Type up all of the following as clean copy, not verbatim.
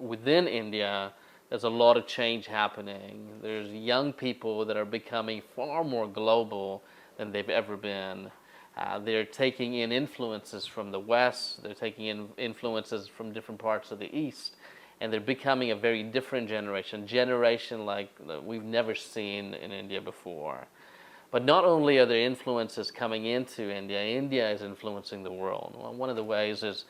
within India, there's a lot of change happening. There's young people that are becoming far more global than they've ever been. They're taking in influences from the West, they're taking in influences from different parts of the East, and they're becoming a very different generation like we've never seen in India before. But not only are there influences coming into India, India is influencing the world. Well, one of the ways is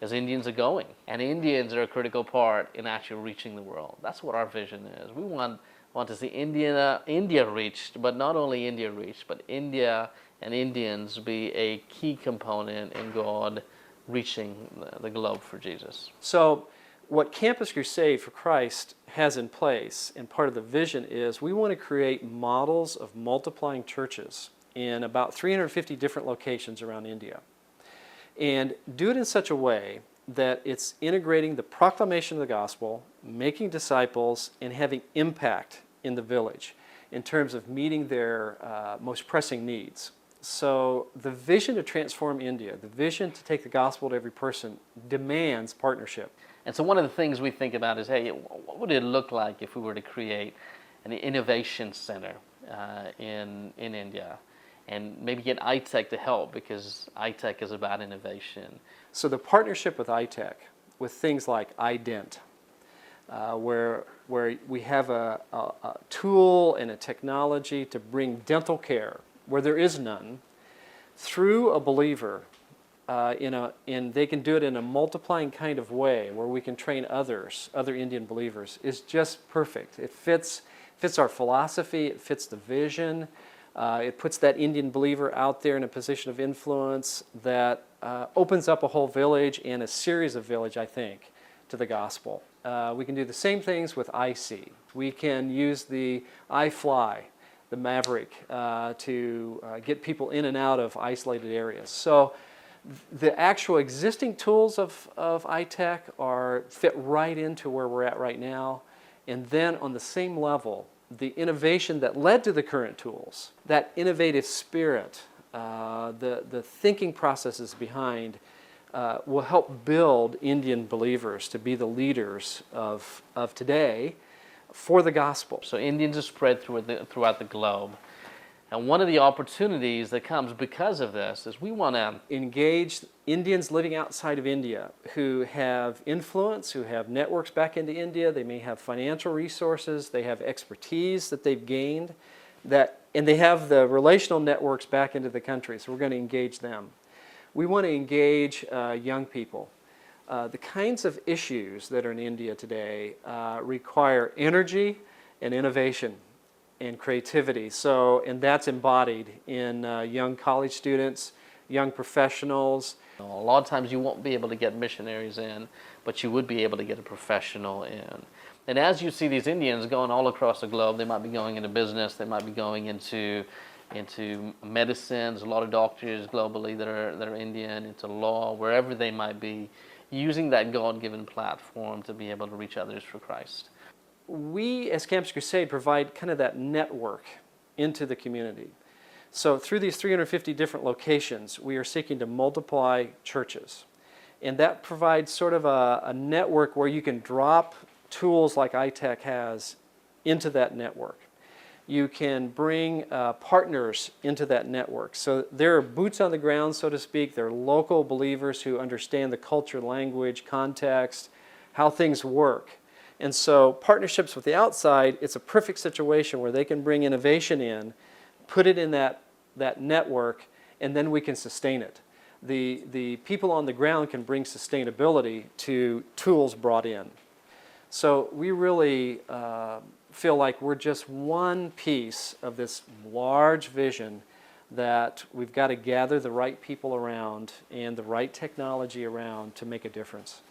as Indians are going, and Indians are a critical part in actually reaching the world. That's what our vision is. We want to see India reached, but not only India reached, but India and Indians be a key component in God reaching the globe for Jesus. So what Campus Crusade for Christ has in place, and part of the vision is we want to create models of multiplying churches in about 350 different locations around India. And do it in such a way that it's integrating the proclamation of the gospel, making disciples, and having impact in the village in terms of meeting their most pressing needs. So the vision to transform India, the vision to take the gospel to every person, demands partnership. And so one of the things we think about is, hey, what would it look like if we were to create an innovation center in India? And maybe get ITEC to help, because ITEC is about innovation. So the partnership with ITEC, with things like ident, where we have a tool and a technology to bring dental care where there is none, through a believer, and they can do it in a multiplying kind of way where we can train other Indian believers, is just perfect. It fits our philosophy, it fits the vision. It puts that Indian believer out there in a position of influence that opens up a whole village and a series of village, I think, to the gospel. We can do the same things with IC. We can use the iFly, the Maverick, to get people in and out of isolated areas. So the actual existing tools of ITEC fit right into where we're at right now. And then on the same level, the innovation that led to the current tools, that innovative spirit, the thinking processes behind, will help build Indian believers to be the leaders of today for the gospel. So Indians are spread throughout the globe. And one of the opportunities that comes because of this is we want to engage Indians living outside of India who have influence, who have networks back into India. They may have financial resources, they have expertise that they've gained, and they have the relational networks back into the country, so we're going to engage them. We want to engage young people. The kinds of issues that are in India today require energy and innovation and creativity. And that's embodied in young college students, young professionals. A lot of times you won't be able to get missionaries in, but you would be able to get a professional in. And as you see these Indians going all across the globe, they might be going into business, they might be going into medicine. There's a lot of doctors globally that are Indian, into law, wherever they might be, using that God-given platform to be able to reach others for Christ. We, as Campus Crusade, provide kind of that network into the community. So through these 350 different locations, we are seeking to multiply churches. And that provides sort of a network where you can drop tools like ITEC has into that network. You can bring partners into that network. So there are boots on the ground, so to speak. They're local believers who understand the culture, language, context, how things work. And so partnerships with the outside, it's a perfect situation where they can bring innovation in, put it in that network, and then we can sustain it. The people on the ground can bring sustainability to tools brought in. So we really feel like we're just one piece of this large vision that we've got to gather the right people around and the right technology around to make a difference.